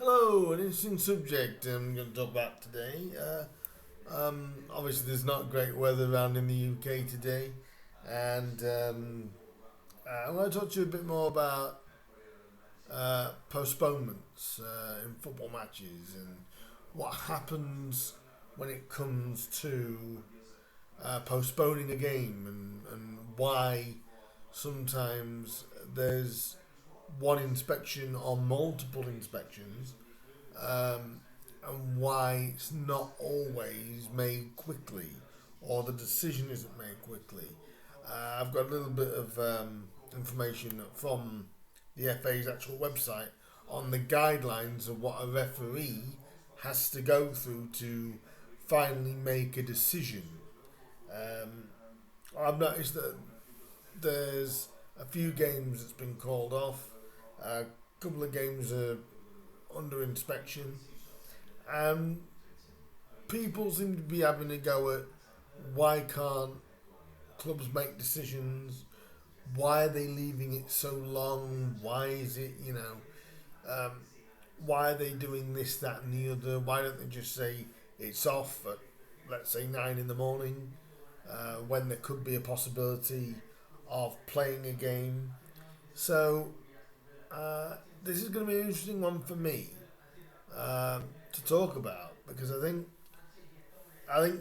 Hello, an interesting subject I'm going to talk about today. Obviously, there's not great weather around in the UK today, and I want to talk to you a bit more about postponements in football matches and what happens when it comes to postponing a game and why sometimes there's one inspection or multiple inspections, um, and why it's not always made quickly or the decision isn't made quickly. I've got a little bit of information from the FA's actual website on the guidelines of what a referee has to go through to finally make a decision. Um, I've noticed that there's a few games that's been called off. A couple of games are under inspection, and people seem to be having a go at why can't clubs make decisions? Why are they leaving it so long? Why is it, um, why are they doing this, that, and the other? Why don't they just say it's off at, let's say, 9 in the morning, when there could be a possibility of playing a game? So, this is going to be an interesting one for me to talk about because I think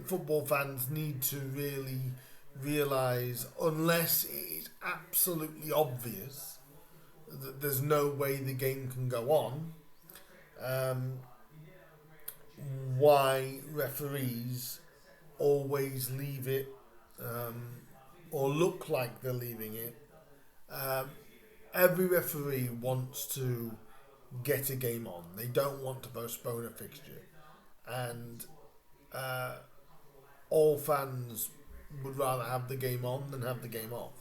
football fans need to really realise, unless it is absolutely obvious that there's no way the game can go on, um, why referees always leave it, um, or look like they're leaving it. Um, every referee wants to get a game on. They don't want to postpone a fixture, and uh, all fans would rather have the game on than have the game off.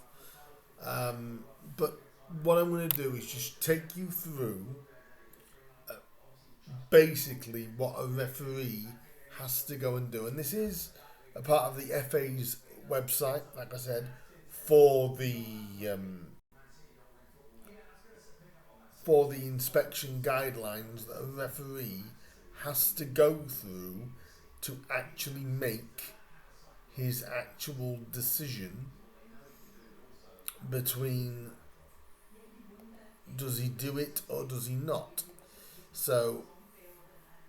But what I'm going to do is just take you through basically what a referee has to go and do. And this is a part of the FA's website, like I said, for the um, for the inspection guidelines that a referee has to go through to actually make his actual decision between does he do it or does he not. So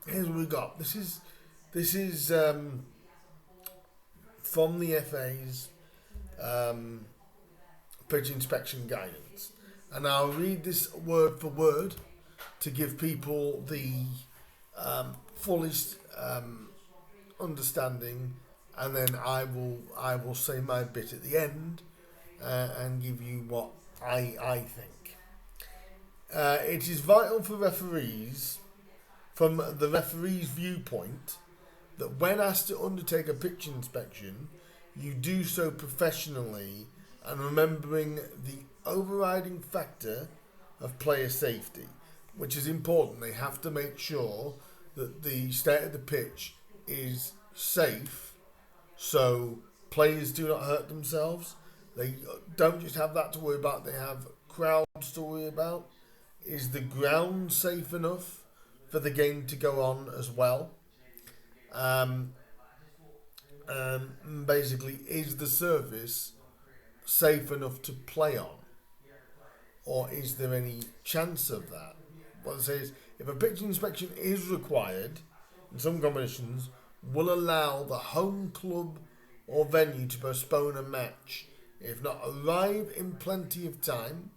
here's what we got. This is from the FA's um, pitch inspection guidance, and I'll read this word for word to give people the fullest understanding, and then I will say my bit at the end and give you what I think. It is vital for referees, from the referee's viewpoint, that when asked to undertake a pitch inspection, you do so professionally and remembering the overriding factor of player safety, which is important. They have to make sure that the state of the pitch is safe so players do not hurt themselves. They don't just have that to worry about, they have crowds to worry about. Is the ground safe enough for the game to go on as well? Um, Basically, is the surface safe enough to play on? Or is there any chance of that? What it says, if a pitch inspection is required in some competitions, will allow the home club or venue to postpone a match if not arrive in plenty of time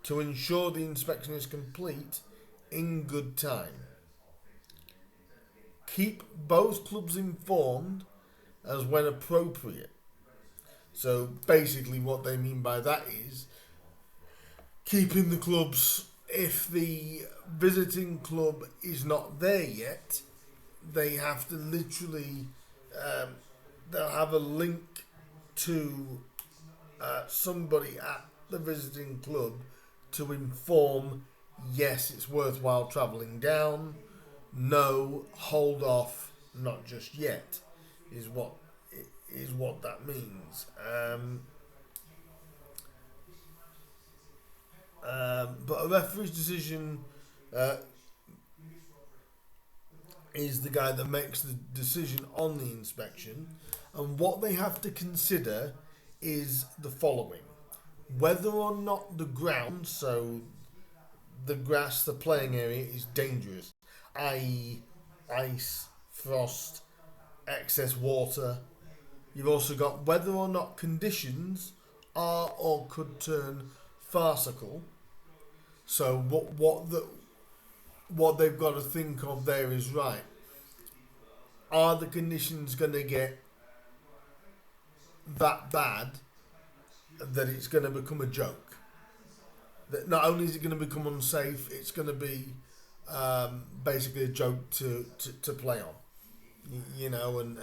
to ensure the inspection is complete in good time. Keep both clubs informed as when appropriate. So basically, what they mean by that is keeping the clubs, if the visiting club is not there yet, they have to literally, um, they'll have a link to somebody at the visiting club to inform, yes, it's worthwhile travelling down, no, hold off, not just yet, is what that means. But a referee's decision uh, is the guy that makes the decision on the inspection, and what they have to consider is the following: whether or not the ground, so the grass, the playing area, is dangerous, i.e., ice, frost, excess water. You've also got whether or not conditions are or could turn farcical. So what they've got to think of there is, right, are the conditions going to get that bad that it's going to become a joke? That not only is it going to become unsafe, it's going to be basically a joke to play on.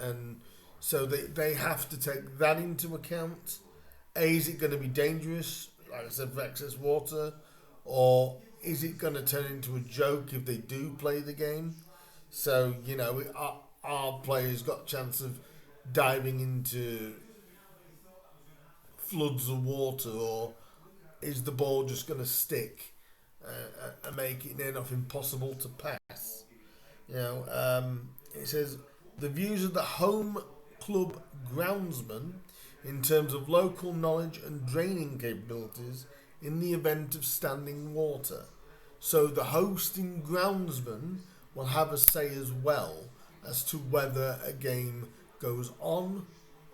And so they have to take that into account. Is it going to be dangerous, like I said, for excess water, or is it going to turn into a joke if they do play the game? So our players got a chance of diving into floods of water, or is the ball just going to stick and make it near enough impossible to pass? It says the views of the home club groundsman in terms of local knowledge and draining capabilities in the event of standing water. So the hosting groundsman will have a say as well as to whether a game goes on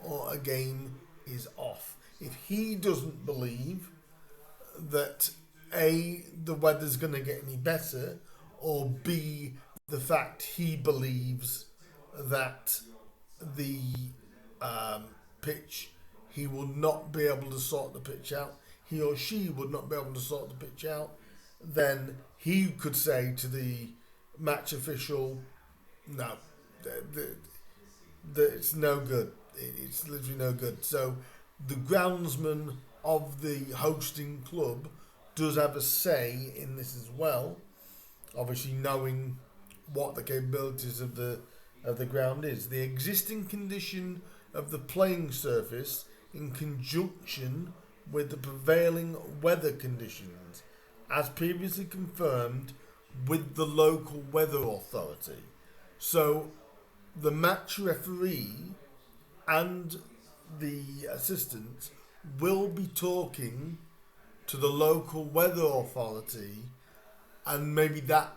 or a game is off. If he doesn't believe that A, the weather's going to get any better, or B, the fact he believes that the pitch, he will not be able to sort the pitch out, he or she would not be able to sort the pitch out, then he could say to the match official, no, it's no good. It's literally no good. So the groundsman of the hosting club does have a say in this as well, obviously knowing what the capabilities of the ground is. The existing condition of the playing surface in conjunction with the prevailing weather conditions, as previously confirmed with the local weather authority. So the match referee and the assistant will be talking to the local weather authority, and maybe that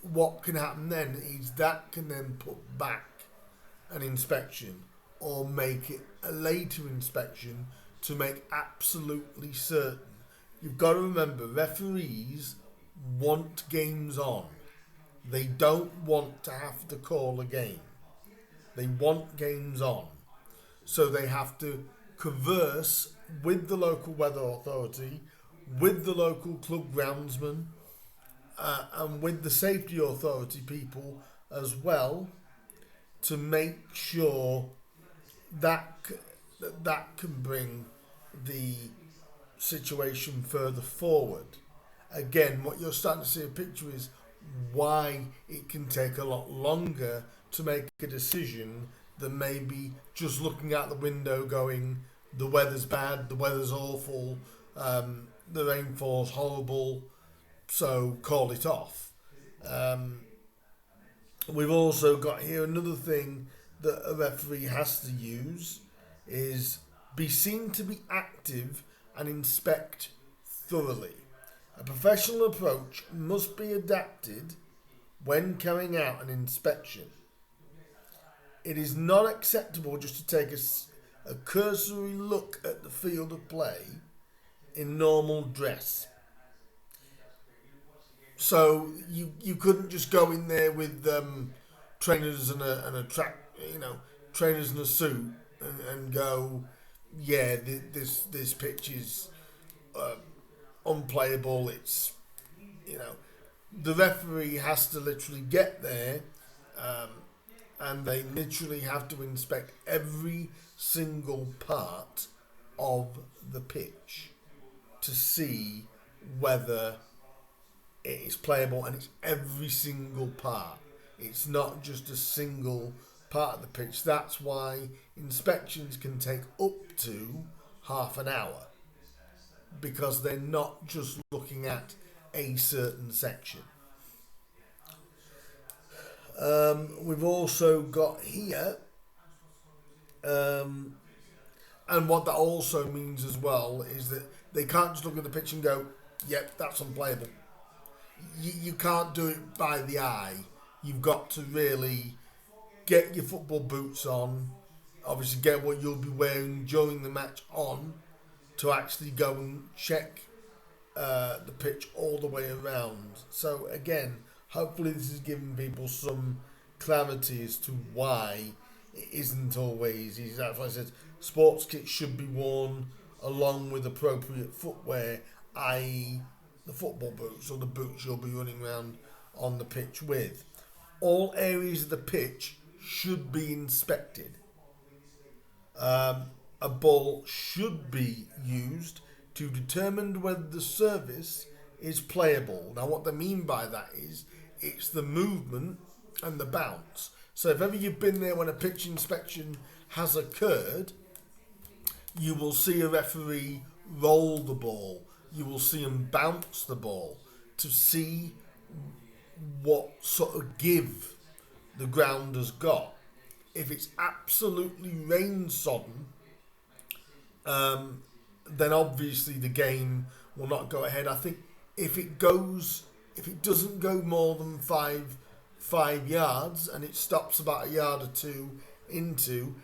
what can happen then is that can then put back an inspection or make it a later inspection to make absolutely certain. You've got to remember, referees want games on. They don't want to have to call a game. They want games on. So they have to converse with the local weather authority, with the local club groundsman, and with the safety authority people as well, to make sure that can bring the situation further forward. Again, what you're starting to see a picture is why it can take a lot longer to make a decision than maybe just looking out the window going, the weather's bad, the weather's awful, the rainfall's horrible, so call it off. We've also got here another thing that a referee has to use is be seen to be active and inspect thoroughly. A professional approach must be adapted when carrying out an inspection. It is not acceptable just to take a cursory look at the field of play in normal dress. So you couldn't just go in there with trainers and a track, trainers and a suit and go, yeah, this pitch is unplayable. It's, the referee has to literally get there, and they literally have to inspect every single part of the pitch to see whether it is playable, and it's every single part. It's not just a single part of the pitch. That's why inspections can take up to half an hour, because they're not just looking at a certain section. We've also got here, and what that also means as well is that they can't just look at the pitch and go, yep, that's unplayable. You can't do it by the eye. You've got to really get your football boots on, obviously get what you'll be wearing during the match on, to actually go and check the pitch all the way around. So again, hopefully this is giving people some clarity as to why it isn't always easy. That's why I said sports kits should be worn along with appropriate footwear, i.e. the football boots or the boots you'll be running around on the pitch with. All areas of the pitch should be inspected. A ball should be used to determine whether the surface is playable. Now what they mean by that is it's the movement and the bounce. So if ever you've been there when a pitch inspection has occurred, you will see a referee roll the ball. You will see him bounce the ball to see what sort of give the ground has got. If it's absolutely rain sodden, then obviously the game will not go ahead. I think if it doesn't go more than five yards and it stops about a yard or two into,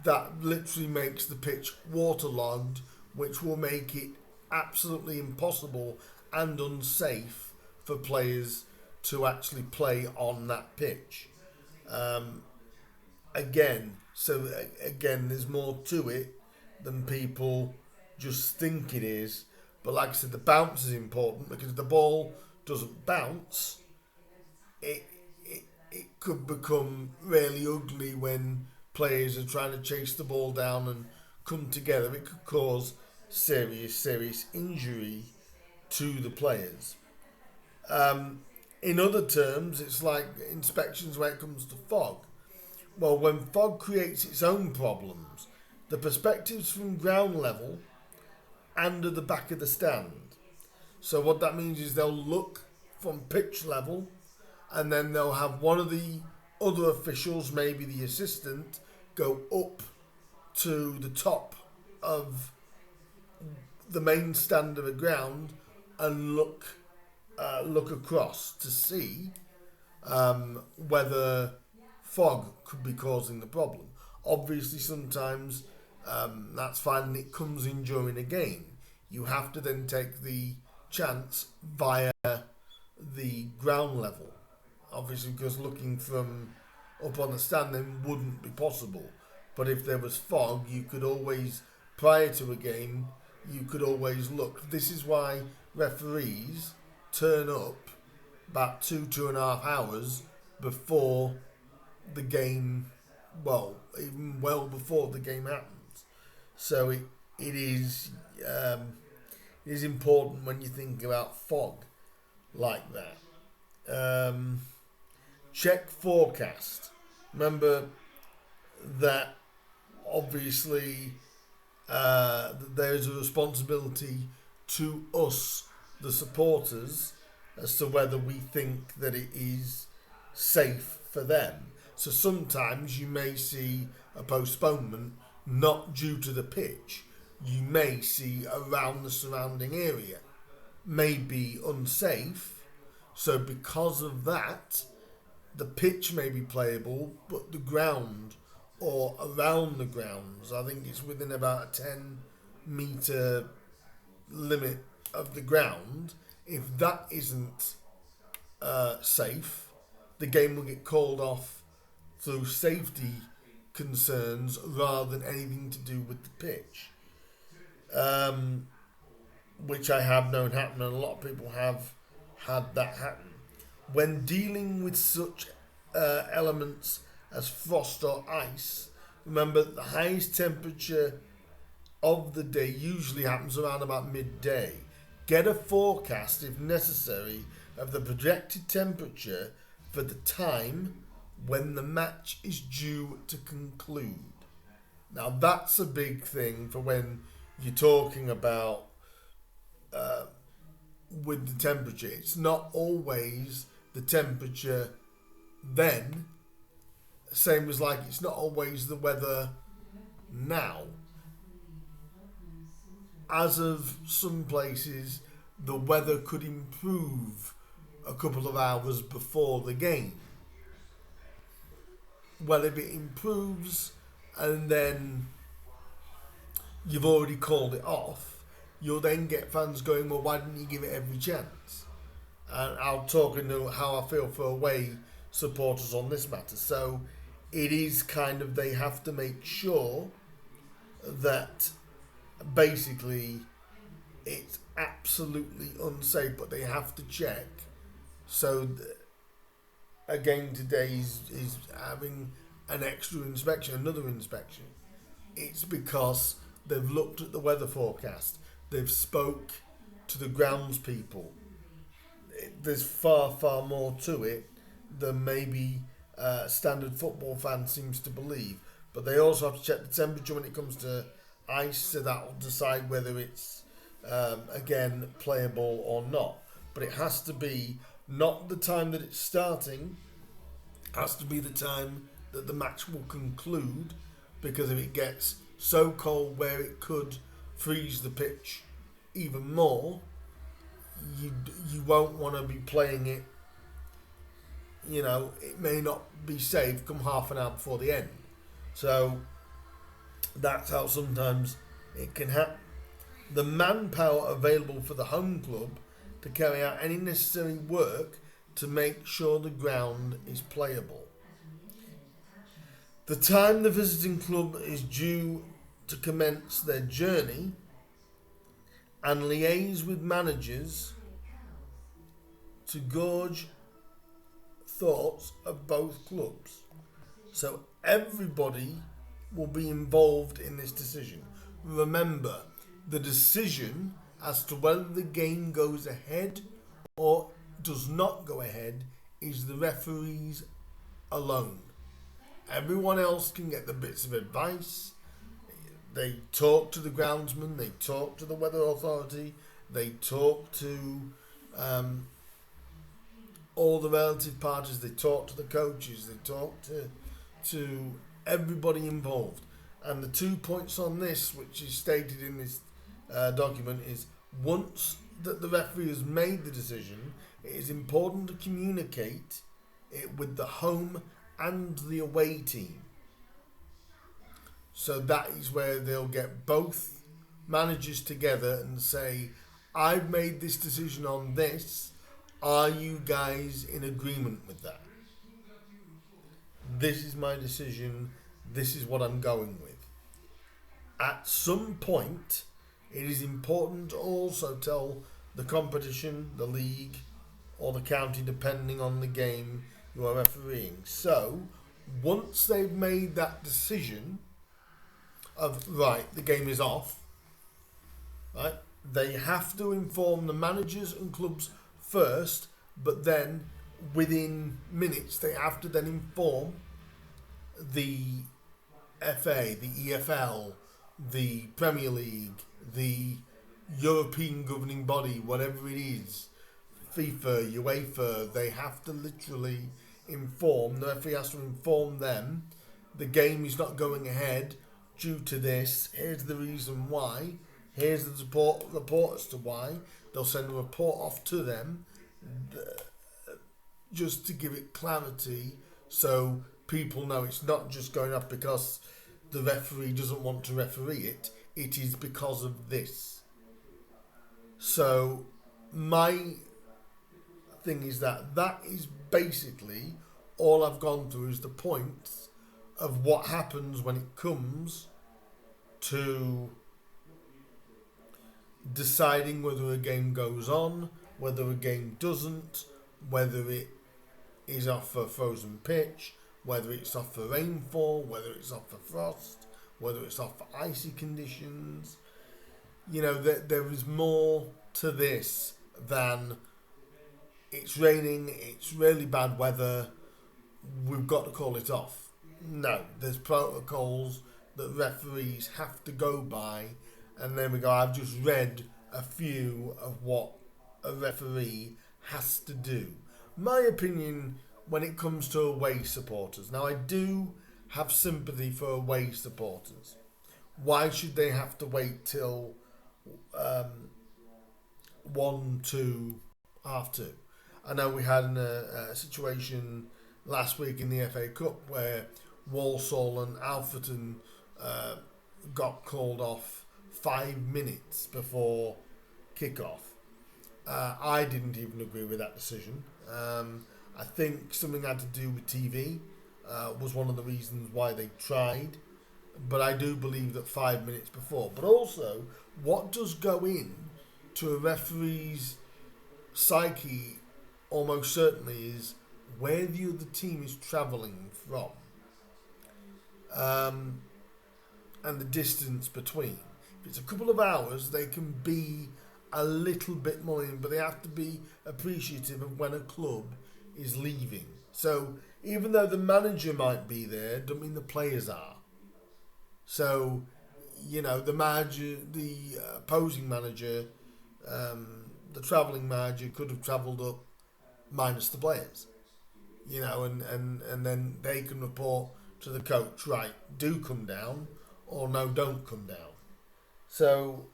that literally makes the pitch waterlogged, which will make it absolutely impossible and unsafe for players to actually play on that pitch. Again, there's more to it than people just think it is. But like I said, the bounce is important, because if the ball doesn't bounce, it could become really ugly when players are trying to chase the ball down and come together. It could cause serious injury to the players. In other terms, it's like inspections when it comes to fog. Well, when fog creates its own problems, the perspectives from ground level and at the back of the stand. So what that means is they'll look from pitch level, and then they'll have one of the other officials, maybe the assistant, go up to the top of the main stand of the ground and look across to see whether fog could be causing the problem. Obviously, sometimes that's fine and it comes in during a game. You have to then take the chance via the ground level. Obviously, because looking from up on the stand then wouldn't be possible. But if there was fog, you could always, prior to a game, you could always look. This is why referees turn up about 2.5 hours before the game, even well before the game happens. So it is important when you think about fog like that. Check forecast. Remember that obviously there's a responsibility to us, the supporters, as to whether we think that it is safe for them. So sometimes you may see a postponement not due to the pitch. You may see around the surrounding area may be unsafe. So because of that, the pitch may be playable, but the ground or around the grounds, I think it's within about a 10 metre limit of the ground. If that isn't safe, the game will get called off through safety concerns rather than anything to do with the pitch, which I have known happen, and a lot of people have had that happen. When dealing with such elements as frost or ice, remember that the highest temperature of the day usually happens around about midday. Get a forecast, if necessary, of the projected temperature for the time when the match is due to conclude. Now that's a big thing for when you're talking about with the temperature. It's not always the temperature then, same as like it's not always the weather now. As of some places, the weather could improve a couple of hours before the game. Well, if it improves and then you've already called it off, you'll then get fans going, well, why didn't you give it every chance? And I'll talk into how I feel for away supporters on this matter. So it is kind of, they have to make sure that basically it's absolutely unsafe, but they have to check. So again, today is having an extra inspection, another inspection. It's because they've looked at the weather forecast, they've spoke to the grounds people. There's far more to it than maybe standard football fan seems to believe. But they also have to check the temperature when it comes to ice, so that will decide whether it's again playable or not. But it has to be not the time that it's starting, it has to be the time that the match will conclude, because if it gets so cold where it could freeze the pitch even more, you won't want to be playing it. You know, it may not be safe come half an hour before the end. So that's how sometimes it can happen. The manpower available for the home club to carry out any necessary work to make sure the ground is playable. The time the visiting club is due to commence their journey, and liaise with managers to gauge thoughts of both clubs. So everybody will be involved in this decision. Remember, the decision as to whether the game goes ahead or does not go ahead is the referees alone. Everyone else can get the bits of advice. They talk to the groundsman, they talk to the weather authority, they talk to all the relative parties, they talk to the coaches, they talk to everybody involved. And the 2 points on this, which is stated in this document, is once that the referee has made the decision, it is important to communicate it with the home and the away team. So that is where they'll get both managers together and say, I've made this decision on this. Are you guys in agreement with that? This is my decision. This is what I'm going with. At some point, it is important to also tell the competition, the league, or the county, depending on the game you are refereeing. So, once they've made that decision of, right, the game is off, right, they have to inform the managers and clubs first, but then within minutes they have to then inform the FA, the EFL, the Premier League, the European governing body, whatever it is, FIFA, UEFA. They have to literally inform, the referee has to inform them the game is not going ahead due to this. Here's the reason why. Here's the report as to why. They'll send a report off to them just to give it clarity, so people know it's not just going off because the referee doesn't want to referee it. It is because of this. So my thing is that is basically all I've gone through, is the points of what happens when it comes to deciding whether a game goes on, whether a game doesn't, whether it is off for frozen pitch, whether it's off for rainfall, whether it's off for frost, whether it's off for icy conditions. You know, there is more to this than it's raining, it's really bad weather, we've got to call it off. No, there's protocols that referees have to go by, and there we go. I've just read a few of what a referee has to do. My opinion when it comes to away supporters. Now, I do have sympathy for away supporters. Why should they have to wait till 1, 2, half 2? I know we had a situation last week in the FA Cup where Walsall and Alfreton got called off 5 minutes before kick-off. I didn't even agree with that decision. I think something had to do with TV was one of the reasons why they tried. But I do believe that 5 minutes before. But also, what does go in to a referee's psyche almost certainly is where the other team is travelling from. And the distance between. If it's a couple of hours, they can be a little bit more in, but they have to be appreciative of when a club is leaving. So even though the manager might be there, doesn't mean the players are. So, you know, the manager, the opposing manager, the travelling manager could have travelled up minus the players. You know, and then they can report to the coach, right, do come down, or no, don't come down. So,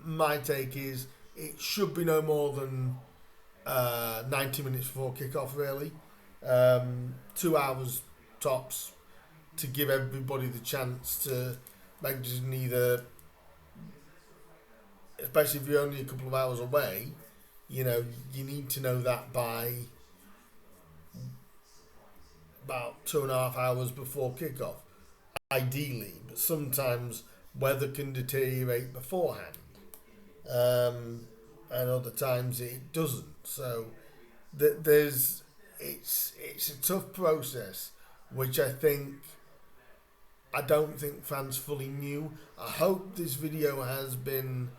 my take is it should be no more than 90 minutes before kick-off, really. 2 hours tops to give everybody the chance to make a decision either, especially if you're only a couple of hours away, you know, you need to know that by about 2.5 hours before kick-off, ideally, but sometimes weather can deteriorate beforehand, and other times it doesn't. So it's a tough process, which I don't think fans fully knew. I hope this video has been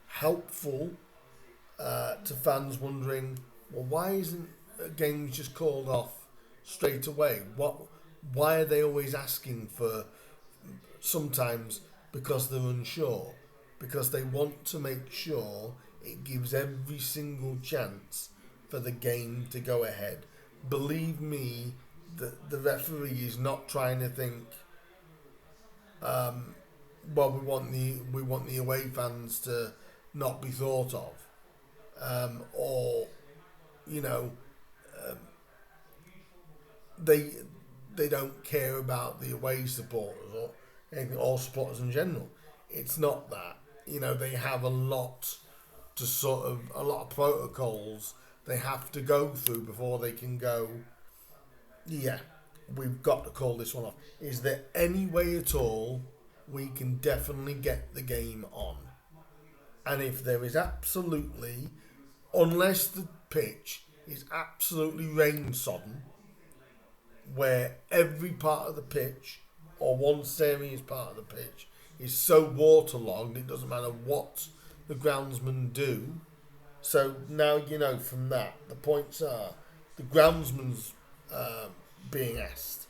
helpful to fans wondering, well, why isn't games just called off straight away? Why are they always asking for, sometimes because they're unsure, because they want to make sure it gives every single chance for the game to go ahead. Believe me, the referee is not trying to think, well, we want the away fans to not be thought of, or, you know, they don't care about the away supporters or anything, all supporters in general. It's not that. You know, they have a lot of protocols they have to go through before they can go, yeah, we've got to call this one off. Is there any way at all we can definitely get the game on? And if there is absolutely, unless the pitch is absolutely rain sodden, where every part of the pitch or one serious part of the pitch is so waterlogged it doesn't matter what the groundsmen do. So now you know from that, the points are the groundsman's being asked.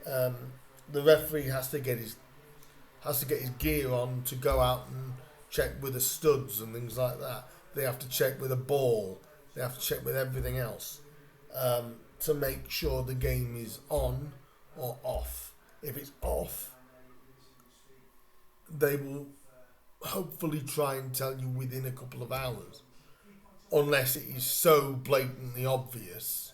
The referee has to get his gear on to go out and check with the studs and things like that. They have to check with a ball. They have to check with everything else to make sure the game is on or off. If it's off, they will hopefully try and tell you within a couple of hours, unless it is so blatantly obvious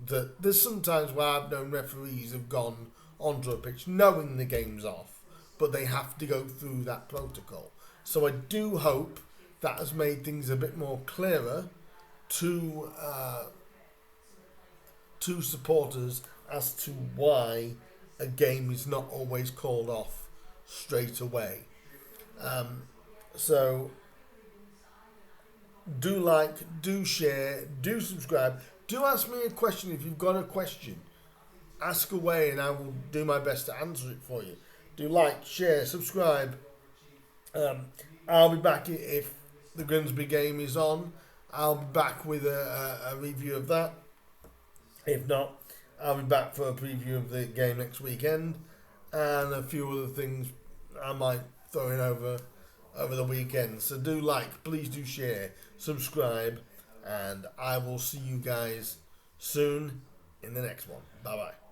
that there's sometimes where I've known referees have gone onto a pitch knowing the game's off, but they have to go through that protocol. So I do hope that has made things a bit more clearer to supporters as to why a game is not always called off straight away. So do like, do share, do subscribe, do ask me a question if you've got a question. Ask away and I will do my best to answer it for you. Do like, share, subscribe. I'll be back if the Grimsby game is on. I'll be back with a review of that. If not, I'll be back for a preview of the game next weekend and a few other things I might throw in over the weekend. So do like, please do share, subscribe, And I will see you guys soon in the next one. Bye bye.